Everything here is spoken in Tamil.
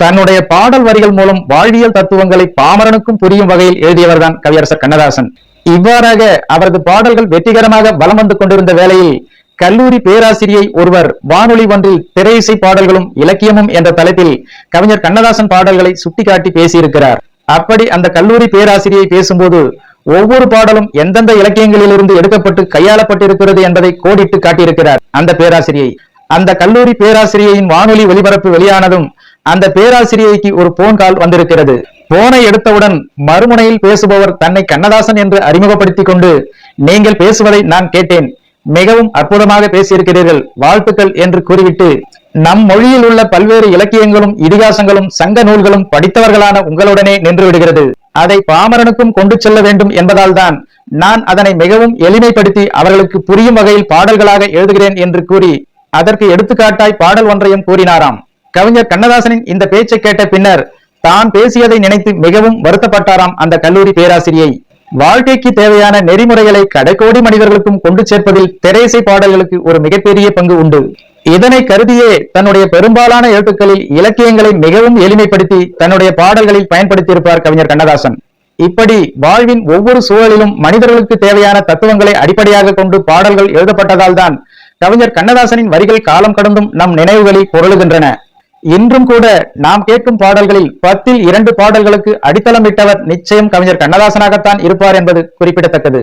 தன்னுடைய பாடல் வரிகள் மூலம் வாழ்வியல் தத்துவங்களை பாமரனுக்கும் புரியும் வகையில் எழுதியவர்தான் கவியரசர் கண்ணதாசன். இவ்வாறாக அவரது பாடல்கள் வெற்றிகரமாக வலம் வந்து கொண்டிருந்த வேளையில் கல்லூரி பேராசிரியை ஒருவர் வானொலி ஒன்றில் திரை இசை பாடல்களும் இலக்கியமும் என்ற தலைப்பில் கவிஞர் கண்ணதாசன் பாடல்களை சுட்டிக்காட்டி பேசியிருக்கிறார். அப்படி அந்த கல்லூரி பேராசிரியை பேசும்போது ஒவ்வொரு பாடலும் எந்தெந்த இலக்கியங்களிலிருந்து எடுக்கப்பட்டு கையாளப்பட்டிருக்கிறது என்பதை கோடிட்டு காட்டியிருக்கிறார் அந்த பேராசிரியை. அந்த கல்லூரி பேராசிரியையின் வானொலி ஒலிபரப்பு வெளியானதும் அந்த பேராசிரியைக்கு ஒரு போன் கால் வந்திருக்கிறது. போனை எடுத்தவுடன் மறுமுனையில் பேசுபவர் தன்னை கண்ணதாசன் என்று அறிமுகப்படுத்திக் கொண்டு, நீங்கள் பேசுவதை நான் கேட்டேன், மிகவும் அற்புதமாக பேசியிருக்கிறீர்கள், வாழ்த்துக்கள் என்று கூறிவிட்டு, நம் மொழியில் உள்ள பல்வேறு இலக்கியங்களும் இதிகாசங்களும் சங்க நூல்களும் படித்தவர்களான உங்களுடனே நின்று விடுகிறது. அதை பாமரனுக்கும் கொண்டு செல்ல வேண்டும் என்பதால் தான் நான் அதனை மிகவும் எளிமைப்படுத்தி அவர்களுக்கு புரியும் வகையில் பாடல்களாக எழுதுகிறேன் என்று கூறி அதற்கு எடுத்துக்காட்டாய் பாடல் ஒன்றையும் கூறினாராம். கவிஞர் கண்ணதாசனின் இந்த பேச்சை கேட்ட பின்னர் தான் பேசியதை நினைத்து மிகவும் வருத்தப்பட்டாராம் அந்த கல்லூரி பேராசிரியை. வாழ்க்கைக்கு தேவையான நெறிமுறைகளை கடைக்கோடி மனிதர்களுக்கும் கொண்டு சேர்ப்பதில் திரையிசை பாடல்களுக்கு ஒரு மிகப்பெரிய பங்கு உண்டு. இதனை கருதியே தன்னுடைய பெரும்பாலான எழுத்துக்களில் இலக்கியங்களை மிகவும் எளிமைப்படுத்தி தன்னுடைய பாடல்களில் பயன்படுத்தியிருப்பார் கவிஞர் கண்ணதாசன். இப்படி வாழ்வின் ஒவ்வொரு சூழலிலும் மனிதர்களுக்கு தேவையான தத்துவங்களை அடிப்படையாக கொண்டு பாடல்கள் எழுதப்பட்டதால் தான் கவிஞர் கண்ணதாசனின் வரிகள் காலம் கடந்தும் நம் நினைவுகளில் பொருளுகின்றன. இன்றும் கூட நாம் கேட்கும் பாடல்களில் 10ல் 2 பாடல்களுக்கு அடித்தளமிட்டவர் நிச்சயம் கவிஞர் கண்ணதாசனாகத்தான் இருப்பார் என்பது குறிப்பிடத்தக்கது.